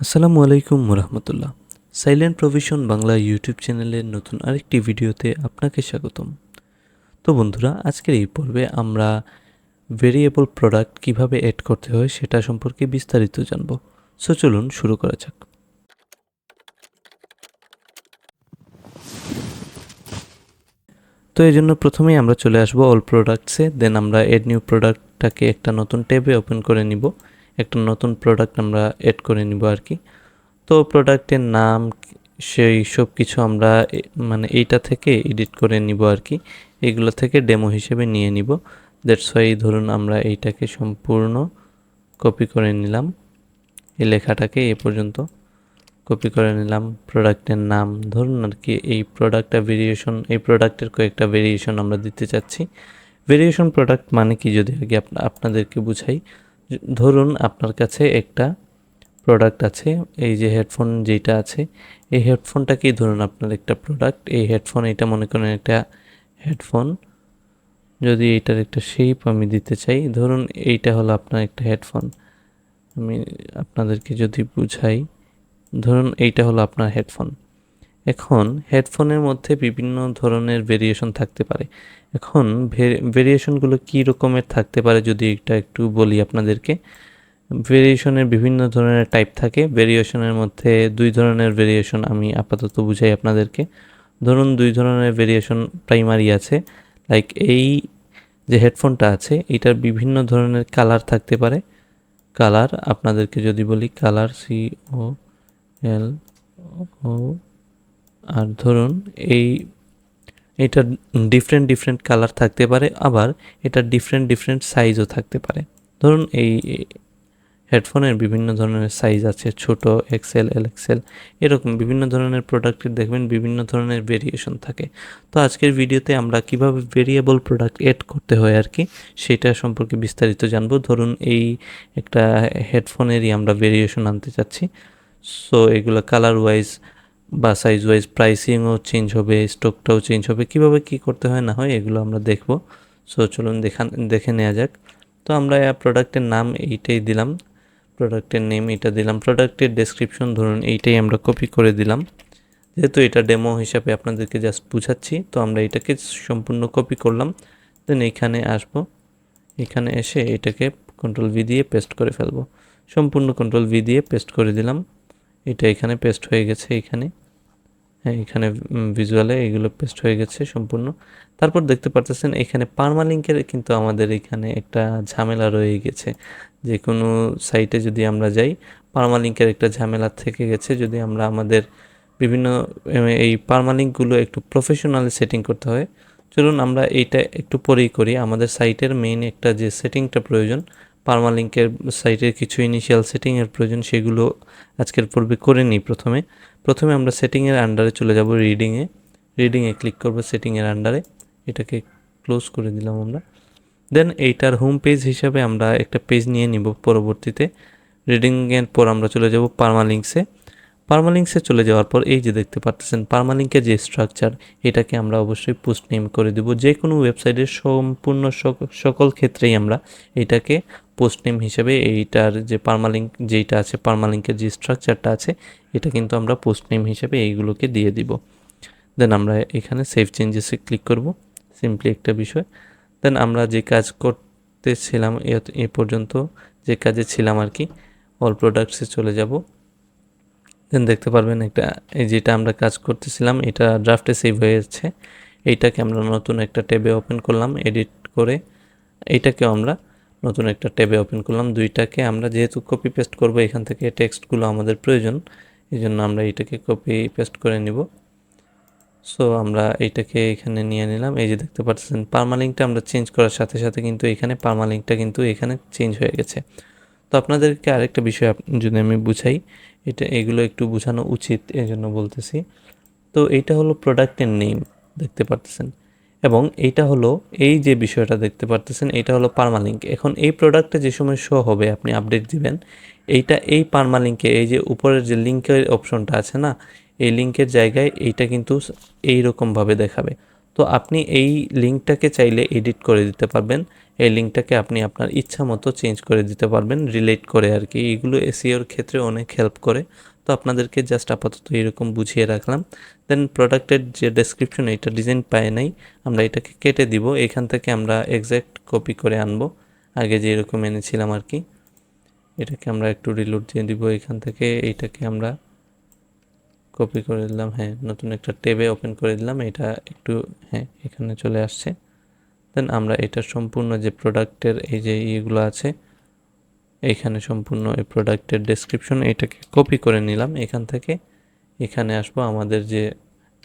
আসসালামু আলাইকুম রহমতুল্লাহ। Silent provision Bangla YouTube চ্যানেলের নতুন আরেকটি ভিডিওতে আপনাকে স্বাগতম। তো বন্ধুরা, আজকের এই পর্বে আমরা ভেরিয়েবল প্রোডাক্ট কিভাবে এড করতে হয় সেটা সম্পর্কে বিস্তারিত জানব। সো চলুন শুরু করা যাক। তো এই জন্য প্রথমেই আমরা চলে আসবো অল প্রোডাক্টসে, দেন আমরা এড নিউ প্রোডাক্টটাকে একটা নতুন ট্যাবে ওপেন করে নিব। একটা নতুন প্রোডাক্ট আমরা এড করে নিব আর কি। তো প্রোডাক্টের নাম সেই সব কিছু আমরা মানে এইটা থেকে এডিট করে নিব আর কি, এইগুলো থেকে ডেমো হিসেবে নিয়ে নিব। দ্যাটস ওয়াই ধরুন আমরা এইটাকে সম্পূর্ণ কপি করে নিলাম, এই লেখাটাকে এ পর্যন্ত কপি করে নিলাম। প্রোডাক্টের নাম ধরুন আর কি, এই প্রোডাক্টটা ভেরিয়েশন, এই প্রোডাক্টের কয়েকটা ভেরিয়েশন আমরা দিতে চাচ্ছি। ভেরিয়েশন প্রোডাক্ট মানে কি যদি আগে আপনাদেরকে বুঝাই। ধরুন আপনার কাছে একটা প্রোডাক্ট আছে, এই যে হেডফোন যেটা আছে, এই হেডফোনটাকেই ধরুন আপনার একটা প্রোডাক্ট। এই হেডফোন, এটা মনে করেন একটা হেডফোন। যদি এইটার একটা শেপ আমি দিতে চাই, ধরুন এইটা হলো আপনার একটা হেডফোন। আমি আপনাদেরকে যদি বুঝাই, ধরুন এইটা হলো আপনার হেডফোন। এখন হেডফোনের মধ্যে বিভিন্ন ধরনের ভেরিয়েশন থাকতে পারে। এখন ভেরিয়েশনগুলো কী রকমের থাকতে পারে যদি এটা একটু বলি আপনাদেরকে। ভেরিয়েশনের বিভিন্ন ধরনের টাইপ থাকে। ভেরিয়েশনের মধ্যে দুই ধরনের ভেরিয়েশন আমি আপাতত বুঝাই আপনাদেরকে। ধরুন দুই ধরনের ভেরিয়েশন প্রাইমারি আছে, লাইক এই যে হেডফোনটা আছে এটার বিভিন্ন ধরনের কালার থাকতে পারে। কালার আপনাদেরকে যদি বলি, কালার COL ও, আর ধরুন এইটার ডিফারেন্ট কালার থাকতে পারে, আবার এটার ডিফারেন্ট সাইজও থাকতে পারে। ধরুন এই হেডফোনের বিভিন্ন ধরনের সাইজ আছে, ছোট, XL, LXL, এরকম বিভিন্ন ধরনের প্রোডাক্টের দেখবেন বিভিন্ন ধরনের ভেরিয়েশন থাকে। তো আজকের ভিডিওতে আমরা কিভাবে ভেরিয়েবল প্রোডাক্ট এড করতে হয় আর কি সেটা সম্পর্কে বিস্তারিত জানবো। ধরুন এই একটা হেডফোনেরই আমরা ভেরিয়েশন আনতে চাচ্ছি। সো এগুলো কালার ওয়াইজ বা সাইজ ওয়াইজ প্রাইসিংও চেঞ্জ হবে, স্টকটাও চেঞ্জ হবে। কিভাবে কি করতে হয় না হয় এগুলো আমরা দেখব। সো চলুন দেখে নেওয়া যাক। তো আমরা প্রোডাক্টের নাম এইটাই দিলাম, প্রোডাক্টের নেম এটা দিলাম, প্রোডাক্টের ডেসক্রিপশন ধরুন এইটাই আমরা কপি করে দিলাম। যেহেতু এটা ডেমো হিসাবে আপনাদেরকে জাস্ট বুঝাচ্ছি, তো আমরা এটাকে সম্পূর্ণ কপি করলাম। দেন এইখানে আসবো, এখানে এসে এটাকে Ctrl+V দিয়ে পেস্ট করে ফেলবো। সম্পূর্ণ Ctrl+V দিয়ে পেস্ট করে দিলাম। এটা এখানে পেস্ট হয়ে গেছে, এখানে হ্যাঁ, এখানে ভিজুয়ালে এগুলো পেস্ট হয়ে গেছে সম্পূর্ণ। তারপর দেখতে পারতেছেন এখানে পার্মালিঙ্কের কিন্তু আমাদের এখানে একটা ঝামেলা রয়ে গেছে। যে কোনো সাইটে যদি আমরা যাই, পার্মালিঙ্কের একটা ঝামেলা থেকে গেছে। যদি আমরা আমাদের বিভিন্ন এই পার্মালিঙ্কগুলো একটু প্রফেশনালি সেটিং করতে হয়। চলুন আমরা এইটা একটু পরেই করি। আমাদের সাইটের মেইন একটা যে সেটিংটা প্রয়োজন, পার্মালিঙ্কের সাইটের কিছু ইনিশিয়াল সেটিংয়ের প্রয়োজন, সেগুলো আজকের পর্বে করে নিই। প্রথমে আমরা সেটিংয়ের আন্ডারে চলে যাব, রিডিংয়ে ক্লিক করব সেটিংয়ের আন্ডারে। এটাকে ক্লোজ করে দিলাম আমরা। দেন এইটার হোম পেজ হিসাবে আমরা একটা পেজ নিয়ে নিব পরবর্তীতে। রিডিংয়ের পর আমরা চলে যাব পার্মালিঙ্কসে চলে যাওয়ার পর এই যে দেখতে পাচ্ছেন পার্মালিঙ্কের যে স্ট্রাকচার, এটাকে আমরা অবশ্যই পোস্ট নেম করে দেব। যে কোনো ওয়েবসাইটের সম্পূর্ণ সকল ক্ষেত্রেই আমরা এটাকে পোস্ট নেম হিসেবে, এইটার যে পার্মালিঙ্ক যেইটা আছে, পার্মালিঙ্কের যে স্ট্রাকচারটা আছে, এটা কিন্তু আমরা পোস্ট নেম হিসেবে এইগুলোকে দিয়ে দিব। দেন আমরা এখানে সেভ চেঞ্জেসে ক্লিক করব, সিম্পলি একটা বিষয়। দেন আমরা যে কাজ করতেছিলাম এ পর্যন্ত, যে কাজে ছিলাম আর কি, অল প্রোডাক্টসে চলে যাব। দেন দেখতে পারবেন একটা, এই যেটা আমরা কাজ করতেছিলাম এটা ড্রাফটে সেভ হয়ে যাচ্ছে। এইটাকে আমরা নতুন একটা ট্যাবে ওপেন করলাম, এডিট করে এইটাকেও আমরা নতুন একটা ট্যাবে ওপেন করলাম। দুইটাকে আমরা যেহেতু কপি পেস্ট করব, এখান থেকে টেক্সটগুলো আমাদের প্রয়োজন, এই জন্য আমরা এইটাকে কপি পেস্ট করে নিব। সো আমরা এইটাকে এখানে নিয়ে নিলাম। এই যে দেখতে পাচ্ছেন পার্মালিঙ্কটা আমরা চেঞ্জ করার সাথে সাথে কিন্তু এখানে পার্মালিঙ্কটা কিন্তু এখানে চেঞ্জ হয়ে গেছে। তো আপনাদেরকে আরেকটা বিষয় যদি আমি বুঝাই, এগুলো একটু বোঝানো উচিত, এই জন্য বলতেছি। তো এইটা হলো প্রোডাক্টের নেম, দেখতে পারতেছেন, এবং এইটা হলো এই যে বিষয়টা দেখতে পারতেছেন, এটা হলো পার্মালিঙ্ক। এখন এই প্রোডাক্টে যে সময় শো হবে, আপনি আপডেট দিবেন, এইটা এই পার্মালিঙ্কে এই যে উপরের যে লিঙ্কের অপশনটা আছে না, এই লিঙ্কের জায়গায় এইটা কিন্তু এইরকমভাবে দেখাবে। তো আপনি এই লিঙ্কটাকে চাইলে এডিট করে দিতে পারবেন এই লিঙ্কটাকে আপনি আপনার ইচ্ছা মতো চেঞ্জ করে দিতে পারবেন রিলেট করে আর কি। এইগুলো এসইওর ক্ষেত্রে অনেক হেল্প করে। তো আপনাদেরকে জাস্ট আপাতত এরকম বুঝিয়ে রাখলাম। দেন প্রোডাক্টের যে ডেসক্রিপশন, এটা ডিজাইন পায় নাই, আমরা এটাকে কেটে দিব। এখান থেকে আমরা এক্স্যাক্ট কপি করে আনবো, আগে যে এরকম এনেছিলাম আর কি। এটাকে আমরা একটু রিলোড দিয়ে দিব এখান থেকে। এইটাকে আমরা কপি করে দিলাম, হ্যাঁ, নতুন একটা ট্যাবে ওপেন করে দিলাম। এটা একটু, হ্যাঁ, এখানে চলে আসছে। দেন আমরা এটা সম্পূর্ণ যে প্রোডাক্টের এই যে ইয়েগুলো আছে, এইখানে সম্পূর্ণ এই প্রোডাক্টের ডেসক্রিপশন, এটাকে কপি করে নিলাম। এখান থেকে এখানে আসবো, আমাদের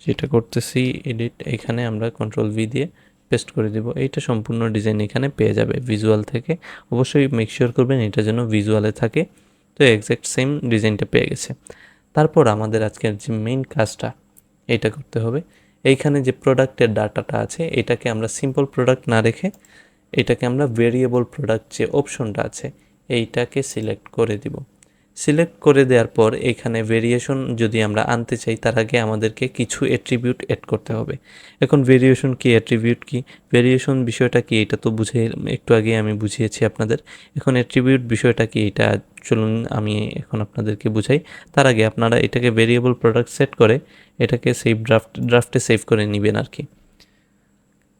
যেটা করতেছি এডিট, এখানে আমরা কন্ট্রোল ভি দিয়ে পেস্ট করে দিব। এইটা সম্পূর্ণ ডিজাইন এখানে পেয়ে যাবে ভিজুয়াল থেকে। অবশ্যই মেক শিওর করবেন এটা যেন ভিজুয়ালে থাকে। তো এক্স্যাক্ট সেম ডিজাইনটা পেয়ে গেছে। তারপর আমাদের আজকের যে মেইন কাজটা, এটা করতে হবে। এইখানে যে প্রোডাক্টের ডাটাটা আছে, এটাকে আমরা সিম্পল প্রোডাক্ট না রেখে এটাকে আমরা ভেরিয়েবল প্রোডাক্ট যে অপশনটা আছে এইটাকে সিলেক্ট করে দিব। সিলেক্ট করে দেওয়ার পর এখানে ভেরিয়েশন যদি আমরা আনতে চাই, তার আগে আমাদেরকে কিছু অ্যাট্রিবিউট অ্যাড করতে হবে। এখন ভেরিয়েশন কি, অ্যাট্রিবিউট কি, ভেরিয়েশন বিষয়টা কি, এটা তো বুঝে একটু আগে আমি বুঝিয়েছি আপনাদের। এখন অ্যাট্রিবিউট বিষয়টা কি, এটা চলুন আমি এখন আপনাদেরকে বুঝাই। তার আগে আপনারা এটাকে ভেরিয়েবল প্রোডাক্ট সেট করে এটাকে সেভ ড্রাফটে সেভ করে নেবেন আর কি।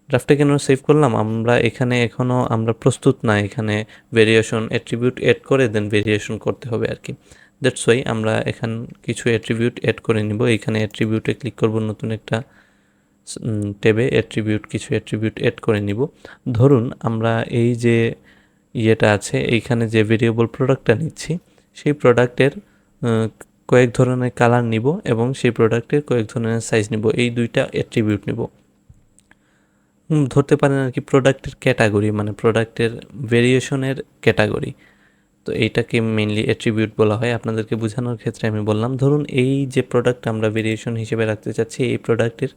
ড্রাফটে কেন সেভ করলাম, আমরা এখানে এখনও আমরা প্রস্তুত না এখানে ভেরিয়েশন অ্যাট্রিবিউট অ্যাড করে দেন ভেরিয়েশন করতে হবে আর কি। দ্যাটস ওয়াই আমরা এখান কিছু অ্যাট্রিবিউট অ্যাড করে নিব। এখানে অ্যাট্রিবিউটে ক্লিক করব, নতুন একটা ট্যাবে অ্যাট্রিবিউট, কিছু অ্যাট্রিবিউট অ্যাড করে নিব। ধরুন আমরা এই যে ইয়েটা আছে, এইখানে যে ভেরিয়েবল প্রোডাক্টটা নিচ্ছি, সেই প্রোডাক্টের কয়েক ধরনের কালার নিব এবং সেই প্রোডাক্টের কয়েক ধরনের সাইজ নিব, এই দুইটা অ্যাট্রিবিউট নিব। ধরতে পারেন আর কি প্রোডাক্টের ক্যাটাগরি, মানে প্রোডাক্টের ভেরিয়েশনের ক্যাটাগরি। তো এইটাকে মেইনলি অ্যাট্রিবিউট বলা হয়। আপনাদেরকে বোঝানোর ক্ষেত্রে আমি বললাম, ধরুন এই যে প্রোডাক্ট আমরা ভেরিয়েশন হিসেবে রাখতে চাচ্ছি, এই প্রোডাক্টের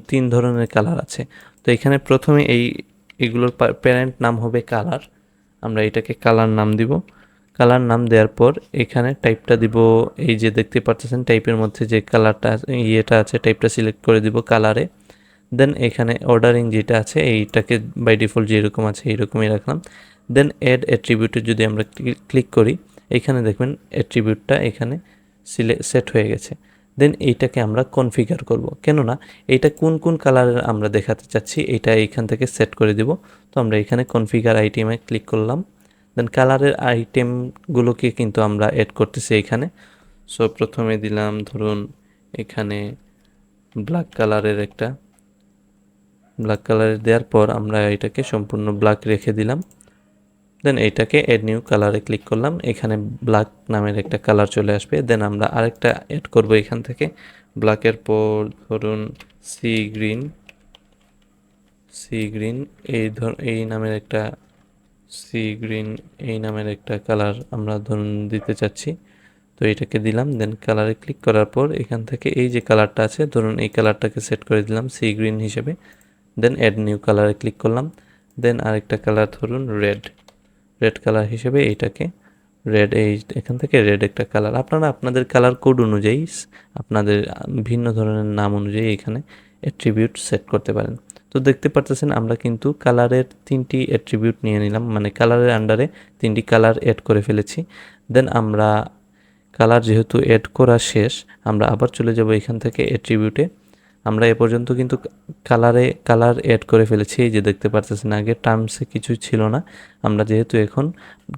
3 ধরনের কালার আছে। তো এখানে প্রথমে এইগুলোর প্যারেন্ট নাম হবে কালার। আমরা এটাকে কালার নাম দিব। কালার নাম দেওয়ার পর এখানে টাইপটা দিব, এই যে দেখতে পাচ্ছেন টাইপের মধ্যে যে কালারটা ইয়েটা আছে, টাইপটা সিলেক্ট করে দিব কালারে। দেন এখানে অর্ডারিং যেটা আছে এইটাকে বাই ডিফল্ট যেরকম আছে এইরকমই রাখলাম। দেন অ্যাড অ্যাট্রিবিউটে যদি আমরা ক্লিক করি, এখানে দেখবেন অ্যাট্রিবিউটটা এখানে সেট হয়ে গেছে। দেন এইটাকে আমরা কনফিগার করব, কেননা এইটা কোন কোন কালারের আমরা দেখাতে চাচ্ছি এইটা এইখান থেকে সেট করে দিব। তো আমরা এখানে কনফিগার আইটেমে ক্লিক করলাম। দেন কালারের আইটেমগুলোকে কিন্তু আমরা অ্যাড করতেছি এখানে। সো প্রথমে দিলাম ধরুন এখানে ব্ল্যাক কালারের একটা, ব্ল্যাক কালারে দেওয়ার পর আমরা এটাকে সম্পূর্ণ ব্ল্যাক রেখে দিলাম। দেন এইটাকে অ্যাড নিউ কালারে ক্লিক করলাম, এখানে ব্ল্যাক নামের একটা কালার চলে আসবে। দেন আমরা আরেকটা অ্যাড করব এখান থেকে, ব্ল্যাকের পর ধরুন সি গ্রিন, এই নামের একটা এই নামের একটা কালার আমরা ধরুন দিতে চাচ্ছি। তো এটাকে দিলাম। দেন কালারে ক্লিক করার পর এখান থেকে এই যে কালারটা আছে, ধরুন এই কালারটাকে সেট করে দিলাম সি গ্রিন হিসেবে। দেন অ্যাড নিউ কালারে ক্লিক করলাম। দেন আরেকটা কালার ধরুন রেড কালার হিসেবে এইটাকে এখান থেকে রেড একটা কালার, আপনারা আপনাদের কালার কোড অনুযায়ী আপনাদের ভিন্ন ধরনের নাম অনুযায়ী এখানে অ্যাট্রিবিউট সেট করতে পারেন। তো দেখতে পারতেছেন আমরা কিন্তু কালারের 3টি অ্যাট্রিবিউট নিয়ে নিলাম, মানে কালারের আন্ডারে 3টি কালার অ্যাড করে ফেলেছি। দেন আমরা কালার যেহেতু অ্যাড করা শেষ, আমরা আবার চলে যাব এখান থেকে অ্যাট্রিবিউটে। আমরা এ পর্যন্ত কিন্তু কালার অ্যাড করে ফেলেছি, এই যে দেখতে পারতেছেন আগে টার্মসে কিছু ছিল না। আমরা যেহেতু এখন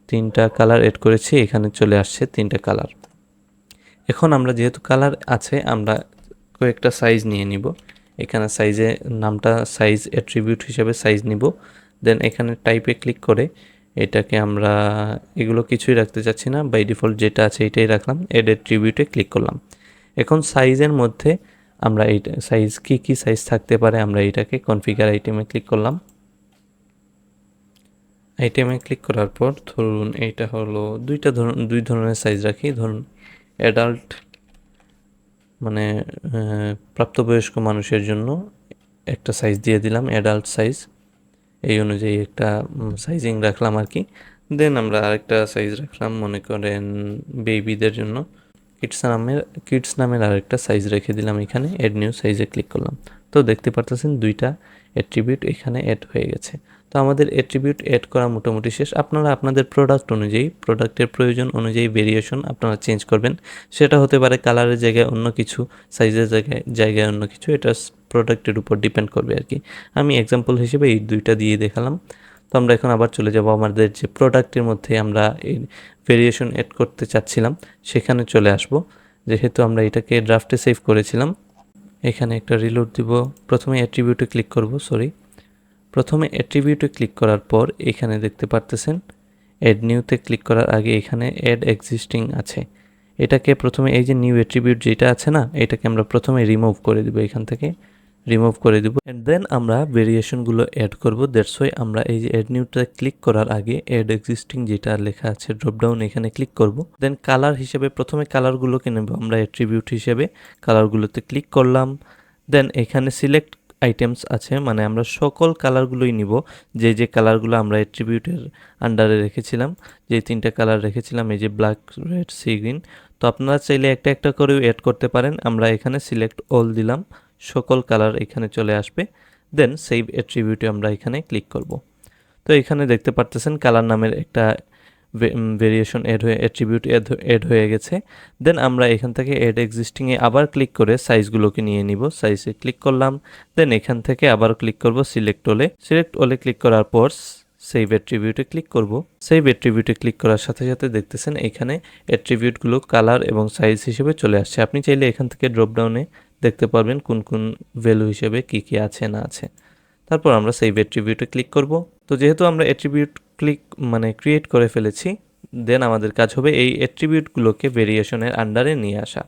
3টা কালার অ্যাড করেছি, এখানে চলে আসছে 3টা কালার। এখন আমরা যেহেতু কালার আছে, আমরা কয়েকটা সাইজ নিয়ে নিব। এখানে সাইজে নামটা সাইজ অ্যাট্রিবিউট হিসেবে সাইজ নিব। দেন এখানে টাইপে ক্লিক করে এটাকে আমরা এগুলো কিছুই রাখতে চাচ্ছি না, বাই ডিফল্ট যেটা আছে এটাই রাখলাম। অ্যাড অ্যাট্রিবিউটে ক্লিক করলাম। এখন সাইজের মধ্যে আমরা এইটা সাইজ কি সাইজ থাকতে পারে, আমরা এটাকে কনফিগার আইটেমে ক্লিক করলাম। আইটেমে ক্লিক করার পর ধরুন এইটা হলো দুই ধরনের সাইজ রাখি। ধরুন অ্যাডাল্ট, মানে প্রাপ্তবয়স্ক মানুষের জন্য একটা সাইজ দিয়ে দিলাম, অ্যাডাল্ট সাইজ। এই অনুযায়ী একটা সাইজিং রাখলাম আর কি। দেন আমরা আরেকটা সাইজ রাখলাম মনে করেন বেবিদের জন্য, কিডস নামের আরেকটা সাইজ রেখে দিলাম এখানে, এড নিউ সাইজে ক্লিক করলাম। তো দেখতে পারতেছেন দুইটা অ্যাট্রিবিউট এখানে অ্যাড হয়ে গেছে। তো আমাদের অ্যাট্রিবিউট অ্যাড করা মোটামুটি শেষ। আপনারা আপনাদের প্রোডাক্ট অনুযায়ী, প্রোডাক্টের প্রয়োজন অনুযায়ী ভেরিয়েশন আপনারা চেঞ্জ করবেন। সেটা হতে পারে কালারের জায়গায় অন্য কিছু, সাইজের জায়গায় অন্য কিছু, এটা প্রোডাক্টের উপর ডিপেন্ড করবে আর কি। আমি এক্সাম্পল হিসেবে এই দুইটা দিয়ে দেখালাম। তো আমরা এখন আবার চলে যাব আমাদের যে প্রোডাক্টের মধ্যে আমরা এই ভেরিয়েশন অ্যাড করতে চাচ্ছিলাম সেখানে চলে আসব। যেহেতু আমরা এটাকে ড্রাফটে সেভ করেছিলাম, এখানে একটা রিলোড দিব। প্রথমে অ্যাট্রিবিউটে ক্লিক করব, প্রথমে অ্যাট্রিবিউটে ক্লিক করার পর এখানে দেখতে পারতেছেন অ্যাড নিউতে ক্লিক করার আগে এখানে অ্যাড এক্সিস্টিং আছে। এটাকে প্রথমে এই যে নিউ অ্যাট্রিবিউট যেটা আছে না, এটাকে আমরা প্রথমে রিমুভ করে দিব, এখান থেকে রিমুভ করে দিব। অ্যান্ড দেন আমরা ভেরিয়েশনগুলো অ্যাড করব। দ্যাটস ওয়াই আমরা এই যে অ্যাড নিউতে ক্লিক করার আগে অ্যাড এক্সিস্টিং যেটা লেখা আছে ড্রপডাউন এখানে ক্লিক করব। দেন কালার হিসেবে প্রথমে কালারগুলোকে নেব আমরা অ্যাট্রিবিউট হিসেবে, কালারগুলোতে ক্লিক করলাম। দেন এখানে সিলেক্ট আইটেমস আছে, মানে আমরা সকল কালারগুলোই নিব, যে যে কালারগুলো আমরা অ্যাট্রিবিউটের আন্ডারে রেখেছিলাম, যে তিনটা কালার রেখেছিলাম, এই যে ব্ল্যাক, রেড, সি গ্রিন। তো আপনারা চাইলে একটা একটা করেও অ্যাড করতে পারেন। আমরা এখানে সিলেক্ট অল দিলাম, সকল কালার এখানে চলে আসবে। দেন সেভ অ্যাট্রিবিউটে আমরা এখানে ক্লিক করব। তো এখানে দেখতে পারতেছেন কালার নামের একটা ভেরিয়েশন অ্যাট্রিবিউট অ্যাড হয়ে গেছে। দেন আমরা এখান থেকে অ্যাড এক্সিস্টিংয়ে আবার ক্লিক করে সাইজগুলোকে নিয়ে নিব। সাইজে ক্লিক করলাম। দেন এখান থেকে আবার ক্লিক করব সিলেক্ট অলে ক্লিক করার পর সেভ অ্যাট্রিবিউটে ক্লিক করব। সেভ অ্যাট্রিবিউটে ক্লিক করার সাথে সাথে দেখতেছেন এখানে অ্যাট্রিবিউটগুলো কালার এবং সাইজ হিসেবে চলে আসছে। আপনি চাইলে এখান থেকে ড্রপডাউনে দেখতে পারবেন কোন কোন ভ্যালু হিসেবে কি কি আছে না আছে। তারপর আমরা সেভ অ্যাট্রিবিউটে ক্লিক করব। তো যেহেতু আমরা অ্যাট্রিবিউট ক্রিয়েট করে ফেলেছি, দেন আমাদের কাজ হবে এই অ্যাট্রিবিউটগুলোকে ভেরিয়েশনের আন্ডারে নিয়ে আসা।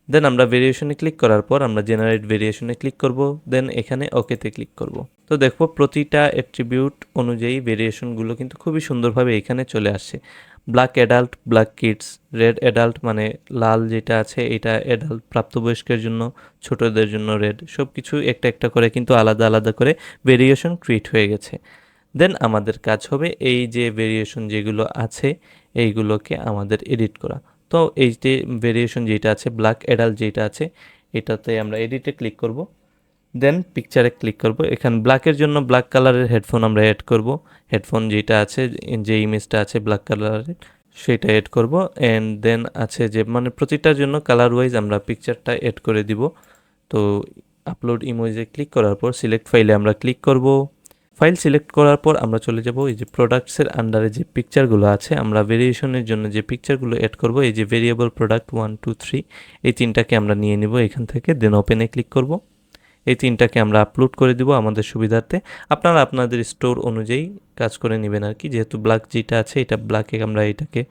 দেন আমরা ভেরিয়েশনে ক্লিক করার পর আমরা জেনারেট ভেরিয়েশনে ক্লিক করব। দেন এখানে ওকেতে ক্লিক করব। তো দেখো প্রতিটা অ্যাট্রিবিউট অনুযায়ী ভেরিয়েশনগুলো কিন্তু খুবই সুন্দরভাবে এখানে চলে আসছে। Black adult, black kids, red adult মানে লাল যেটা আছে এটা অ্যাডাল্ট প্রাপ্তবয়স্কের জন্য, ছোটদের জন্য রেড, সব কিছু একটা একটা করে কিন্তু আলাদা আলাদা করে ভেরিয়েশন ক্রিয়েট হয়ে গেছে। দেন আমাদের কাজ হবে এই যে ভেরিয়েশন যেগুলো আছে এইগুলোকে আমাদের এডিট করা। তো এই যে ভেরিয়েশন যেটা আছে ব্ল্যাক অ্যাডাল্ট যেটা আছে এটাতে আমরা এডিটে ক্লিক করব। দেন পিকচারে ক্লিক করব। এখানে ব্ল্যাকের জন্য ব্ল্যাক কালারের হেডফোন আমরা অ্যাড করব। হেডফোন যেটা আছে, যে ইমেজটা আছে ব্ল্যাক কালারের সেটা অ্যাড করব। অ্যান্ড দেন আছে যে মানে প্রতিটার জন্য কালার ওয়াইজ আমরা পিকচারটা অ্যাড করে দিব। তো আপলোড ইমেজে ক্লিক করার পর সিলেক্ট ফাইলে আমরা ক্লিক করব। ফাইল সিলেক্ট করার পর আমরা চলে যাব এই যে প্রোডাক্টসের আন্ডারে যে পিকচারগুলো আছে, আমরা ভেরিয়েশনের জন্য যে পিকচারগুলো অ্যাড করব, এই যে ভেরিয়েবল প্রোডাক্ট 1 2 3 এই তিনটাকে আমরা নিয়ে নিব এখান থেকে। দেন ওপেনে ক্লিক করব। এই তিনটাকে আমরা আপলোড করে দিব আমাদের সুবিধার্থে। আপনারা আপনাদের স্টোর অনুযায়ী কাজ করে নেবেন আর কি। যেহেতু ব্ল্যাক যেটা আছে এটা ব্ল্যাকে, আমরা এটাকে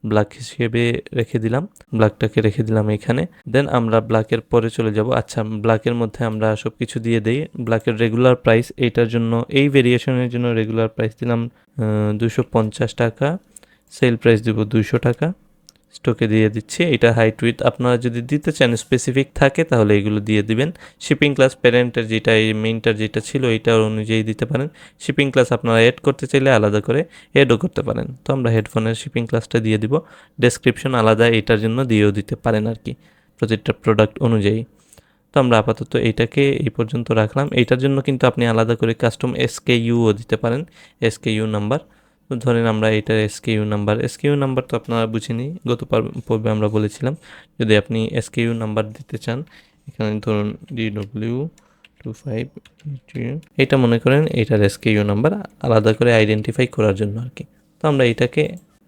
ব্ল্যাক হিসেবে রেখে দিলাম, ব্ল্যাকটাকে রেখে দিলাম এখানে। দেন আমরা ব্ল্যাকের পরে চলে যাব। আচ্ছা, ব্ল্যাকের মধ্যে আমরা সব কিছু দিয়ে দিই। ব্ল্যাকের রেগুলার প্রাইস এইটার জন্য, এই ভেরিয়েশনের জন্য রেগুলার প্রাইস দিলাম 250 টাকা, সেল প্রাইস দিব 200 টাকা, স্টকে দিয়ে দিচ্ছি। এটা হাইট উইথ আপনারা যদি দিতে চান স্পেসিফিক থাকে তাহলে এগুলো দিয়ে দিবেন। শিপিং ক্লাস প্যারেন্টের যেটা এই মেইনটার যেটা ছিল এইটার অনুযায়ী দিতে পারেন। শিপিং ক্লাস আপনারা অ্যাড করতে চাইলে আলাদা করে অ্যাডও করতে পারেন। তো আমরা হেডফোনের শিপিং ক্লাসটা দিয়ে দিব। ডেসক্রিপশন আলাদা এটার জন্য দিয়েও দিতে পারেন আর কি, প্রতিটা প্রোডাক্ট অনুযায়ী। তো আমরা আপাতত এইটাকে এই পর্যন্ত রাখলাম। এইটার জন্য কিন্তু আপনি আলাদা করে কাস্টম এসকেইউও দিতে পারেন, এসকেইউ নাম্বার। তো ধরেন আমরা এটার এসকেইউ নাম্বার তো আপনারা বুঝিনি, গত পর্বে আমরা বলেছিলাম যদি আপনি এসকেইউ নাম্বার দিতে চান, এখানে ধরুন DW25, এটা মনে করেন এটার এসকেইউ নাম্বার আলাদা করে আইডেন্টিফাই করার জন্য আর কি। তো আমরা এটাকে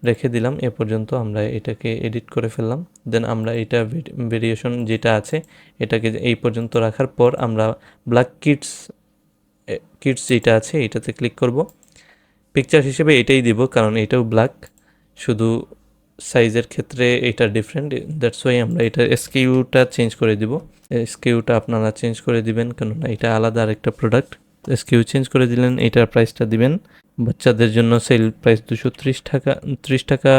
রেখে দিলাম এ পর্যন্ত, আমরা এটাকে এডিট করে ফেললাম। দেন আমরা এটা ভেরিয়েশন যেটা আছে এটাকে এই পর্যন্ত রাখার পর আমরা ব্ল্যাক কিডস যেটা আছে এটাতে ক্লিক করব। পিকচার হিসেবে এটাই দিব কারণ এটাও ব্ল্যাক, শুধু সাইজের ক্ষেত্রে এটা ডিফারেন্ট। দ্যাটস ওয়াই আমরা এটা এসকিউটা চেঞ্জ করে দিব। এসকিউটা আপনারা চেঞ্জ করে দিবেন, কেননা এটা আলাদা আরেকটা প্রোডাক্ট। এসকিউ চেঞ্জ করে দিলেন, এটার প্রাইসটা দিবেন। বাচ্চাদের জন্য সেল প্রাইস 230 টাকা, 30 টাকা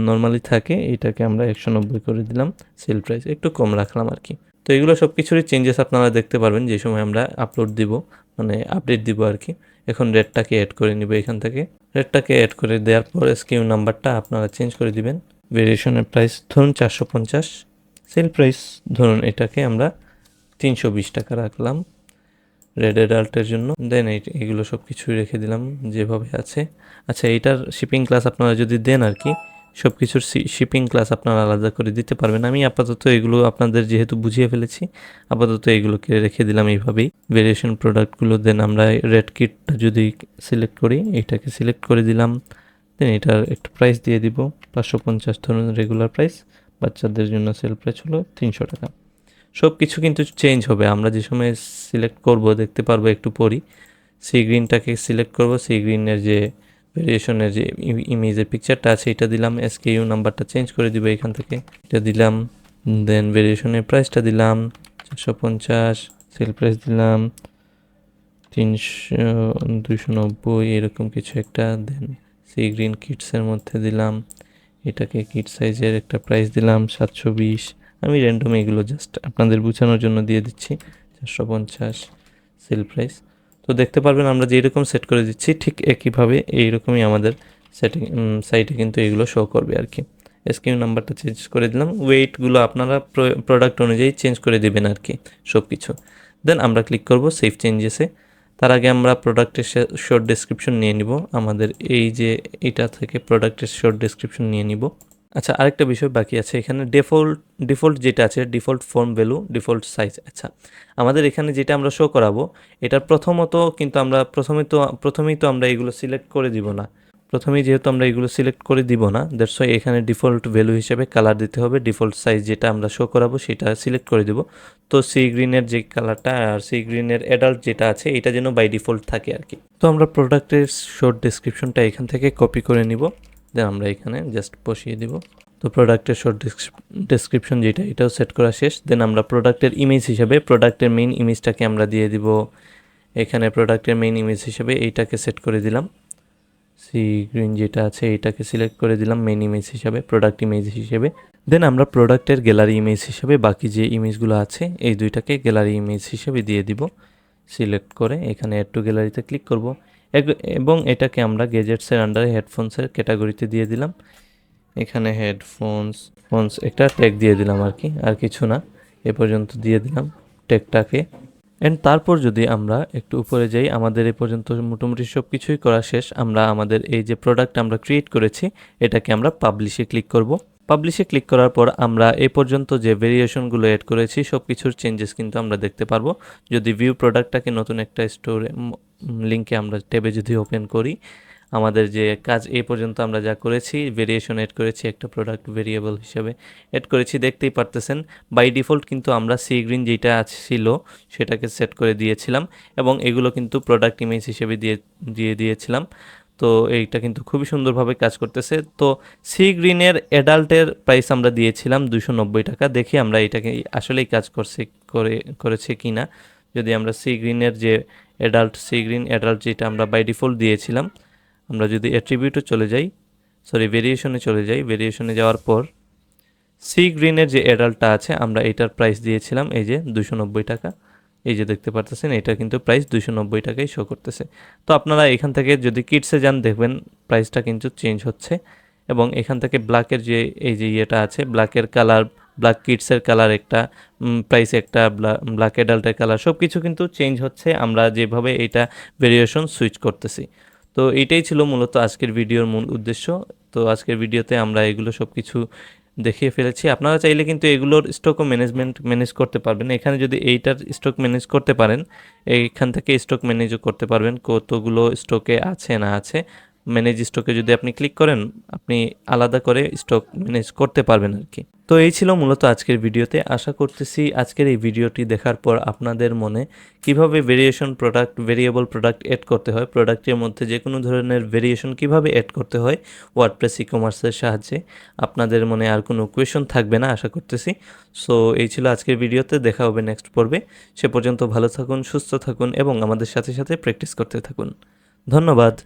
নর্মালি থাকে, এটাকে আমরা 190 করে দিলাম। সেল প্রাইস একটু কম রাখলাম আর কি। তো এগুলো সব কিছুরই চেঞ্জেস আপনারা দেখতে পারবেন যে সময় আমরা আপলোড দিব, মানে আপডেট দিব আর কি। এখন রেটটাকে অ্যাড করে নিব এখান থেকে। রেটটাকে অ্যাড করে দেওয়ার পর এসকিউ নাম্বারটা আপনারা চেঞ্জ করে দিবেন। ভেরিয়েশনের প্রাইস ধরুন 450, সেল প্রাইস ধরুন এটাকে আমরা 320 টাকা রাখলাম রেড অ্যাডাল্টের জন্য। দেন এগুলো সব কিছুই রেখে দিলাম যেভাবে আছে। আচ্ছা, এইটার শিপিং ক্লাস আপনারা যদি দেন আর কি, সব কিছুর শিপিং ক্লাস আপনারা আলাদা করে দিতে পারবেন। আমি আপাতত এগুলো আপনাদের যেহেতু বুঝিয়ে ফেলেছি, আপাতত এগুলোকে রেখে দিলাম এইভাবেই। ভেরিয়েশন প্রোডাক্টগুলো দেন আমরা রেড কিটটা যদি সিলেক্ট করি, এটাকে সিলেক্ট করে দিলাম। দেন এটার একটু প্রাইস দিয়ে দিব 550 ধরুন রেগুলার প্রাইস, বাচ্চাদের জন্য সেল প্রাইস হলো 300 টাকা। সব কিছু কিন্তু চেঞ্জ হবে আমরা যে সময় সিলেক্ট করব, দেখতে পারবো একটু পরই। সি গ্রিনটাকে সিলেক্ট করব, সি গ্রিনের যে ভেরিয়েশনের যে ইমেজের পিকচারটা আছে এটা দিলাম, এসকেইউ নাম্বারটা চেঞ্জ করে দিব এখান থেকে, এটা দিলাম। দেন ভেরিয়েশনের প্রাইসটা দিলাম 450, সেল প্রাইস দিলাম 300, 290 এরকম কিছু একটা। দেন সি গ্রিন কিডসের মধ্যে দিলাম, এটাকে কিড সাইজের একটা প্রাইস দিলাম 720। আমি র্যান্ডম এগুলো জাস্ট আপনাদের বোঝানোর জন্য দিয়ে দিচ্ছি। 450 সেল প্রাইস। তো দেখতে পারবেন আমরা যেরকম সেট করে দিচ্ছি ঠিক একইভাবে এইরকমই আমাদের সেটিং সাইটে কিন্তু এগুলো শো করবে আর কি। এসকিউ নাম্বারটা চেঞ্জ করে দিলাম, ওয়েটগুলো আপনারা প্রোডাক্ট অনুযায়ী চেঞ্জ করে দেবেন আর কি সব কিছু। দেন আমরা ক্লিক করব সেভ চেঞ্জেসে। তার আগে আমরা প্রোডাক্টের শর্ট ডেসক্রিপশন নিয়ে নিব, আমাদের এই যে এটা থেকে প্রোডাক্টের শর্ট ডেসক্রিপশন নিয়ে নিব। আচ্ছা, আরেকটা বিষয় বাকি আছে এখানে, ডিফল্ট যেটা আছে, default form value, default size. আচ্ছা, আমাদের এখানে যেটা আমরা শো করাবো এটার প্রথমেই তো আমরা এগুলো সিলেক্ট করে দিব না। প্রথমেই যেহেতু আমরা এগুলো সিলেক্ট করে দিব না, দ্যাটস ওয়াই এখানে ডিফল্ট ভ্যালু হিসেবে কালার দিতে হবে। ডিফল্ট সাইজ যেটা আমরা শো করাবো সেটা সিলেক্ট করে দিব। তো সি গ্রিনের যে কালারটা আর সি গ্রিনের অ্যাডাল্ট যেটা আছে এটা যেন বাই ডিফল্ট থাকে আর কি। তো আমরা প্রোডাক্টের শর্ট ডেসক্রিপশনটা এখান থেকে কপি করে নিব, দেন আমরা এখানে জাস্ট বসিয়ে দিব। তো প্রোডাক্টের শর্ট ডেসক্রিপশন যেটা, এটাও সেট করা শেষ। দেন আমরা প্রোডাক্টের ইমেজ হিসাবে প্রোডাক্টের মেইন ইমেজটাকে আমরা দিয়ে দিব এখানে। প্রোডাক্টের মেইন ইমেজ হিসেবে এইটাকে সেট করে দিলাম, সি গ্রিন যেটা আছে এটাকে সিলেক্ট করে দিলাম মেইন ইমেজ হিসাবে, প্রোডাক্ট ইমেজ হিসেবে। দেন আমরা প্রোডাক্টের গ্যালারি ইমেজ হিসেবে বাকি যে ইমেজগুলো আছে এই দুইটাকে গ্যালারি ইমেজ হিসেবে দিয়ে দিব। সিলেক্ট করে এখানে অ্যাড টু গ্যালারিতে ক্লিক করব এবং এটাকে আমরা গ্যাজেটসের আন্ডারে হেডফোনসের ক্যাটাগরিতে দিয়ে দিলাম। এখানে হেডফোনস একটা ট্যাগ দিয়ে দিলাম আর কি, আর কিছু না, এ পর্যন্ত দিয়ে দিলাম ট্যাগটাকে। অ্যান্ড তারপর যদি আমরা একটু উপরে যাই, আমাদের এ পর্যন্ত মোটামুটি সব কিছুই করা শেষ। আমরা আমাদের এই যে প্রোডাক্ট আমরা ক্রিয়েট করেছি এটাকে আমরা পাবলিশে ক্লিক করব। পাবলিশে ক্লিক করার পর আমরা এই পর্যন্ত যে ভেরিয়েশনগুলো অ্যাড করেছি সব কিছুর চেঞ্জেস কিন্তু আমরা দেখতে পারবো। যদি ভিউ প্রোডাক্টটাকে নতুন একটা স্টোরে লিঙ্কে আমরা ট্যাবে যদি ওপেন করি, আমাদের যে কাজ এই পর্যন্ত আমরা যা করেছি, ভেরিয়েশন এড করেছি, একটা প্রোডাক্ট ভেরিয়েবল হিসাবে এড করেছি, দেখতেই পারতেছেন বাই ডিফল্ট কিন্তু আমরা সি গ্রিন যেটা ছিল সেটাকে সেট করে দিয়েছিলাম এবং এগুলো কিন্তু প্রোডাক্ট ইমেজ হিসেবে দিয়ে দিয়েছিলাম। তো এইটা কিন্তু খুবই সুন্দরভাবে কাজ করতেছে। তো সি গ্রিনের অ্যাডাল্টের প্রাইস আমরা দিয়েছিলাম 290 টাকা। দেখি আমরা এটাকে আসলেই কাজ করেছে কি না। যদি আমরা সি গ্রিনের যে সি গ্রিন অ্যাডাল্ট যেটা আমরা বাই ডিফল্ট দিয়েছিলাম, আমরা যদি অ্যাট্রিবিউটে চলে যাই, ভেরিয়েশনে চলে যাই, ভেরিয়েশনে যাওয়ার পর সি গ্রিনের যে অ্যাডাল্টটা আছে আমরা এটার প্রাইস দিয়েছিলাম এই যে 290 টাকা। এই যে দেখতে পারতেছেন এটা কিন্তু প্রাইস 290 টাকাই শো করতেছে। তো আপনারা এখান থেকে যদি কিডসে যান দেখবেন প্রাইসটা কিন্তু চেঞ্জ হচ্ছে এবং এখান থেকে ব্ল্যাকের যে এই যে ইয়েটা আছে, ব্ল্যাকের কালার, ব্ল্যাক কিডসের কালার একটা, প্রাইস একটা, ব্ল্যাক অ্যাডাল্টের কালার, সব কিছু কিন্তু চেঞ্জ হচ্ছে আমরা যেভাবে এটা ভেরিয়েশন সুইচ করতেছি। তো এইটাই ছিল মূলত আজকের ভিডিওর মূল উদ্দেশ্য। তো আজকের ভিডিওতে আমরা এগুলো সব কিছু দেখিয়ে ফেলেছি। আপনারা চাইলে কিন্তু এগুলোর স্টকও ম্যানেজ করতে পারবেন। এখানে যদি এইটার স্টক ম্যানেজ করতে পারেন, এইখান থেকে স্টক ম্যানেজও করতে পারবেন, কতগুলো স্টকে আছে না আছে। ম্যানেজ স্টকে যদি আপনি ক্লিক করেন আপনি আলাদা করে স্টক ম্যানেজ করতে পারবেন আর কি। তো এই ছিল মূলত আজকের ভিডিওতে। আশা করতেছি আজকের এই ভিডিওটি দেখার পর আপনাদের মনে কিভাবে ভেরিয়েবল প্রোডাক্ট এড করতে হয়, প্রোডাক্টের মধ্যে যে কোনো ধরনের ভেরিয়েশন কিভাবে এড করতে হয় ওয়ার্ডপ্রেস ই-কমার্সের সাহায্যে, আপনাদের মনে আর কোনো কোয়েশন থাকবে না আশা করতেছি। সো এই ছিল আজকের ভিডিওতে, দেখা হবে নেক্সট পর্বে। সে পর্যন্ত ভালো থাকুন, সুস্থ থাকুন এবং আমাদের সাথে সাথে প্র্যাকটিস করতে থাকুন। ধন্যবাদ।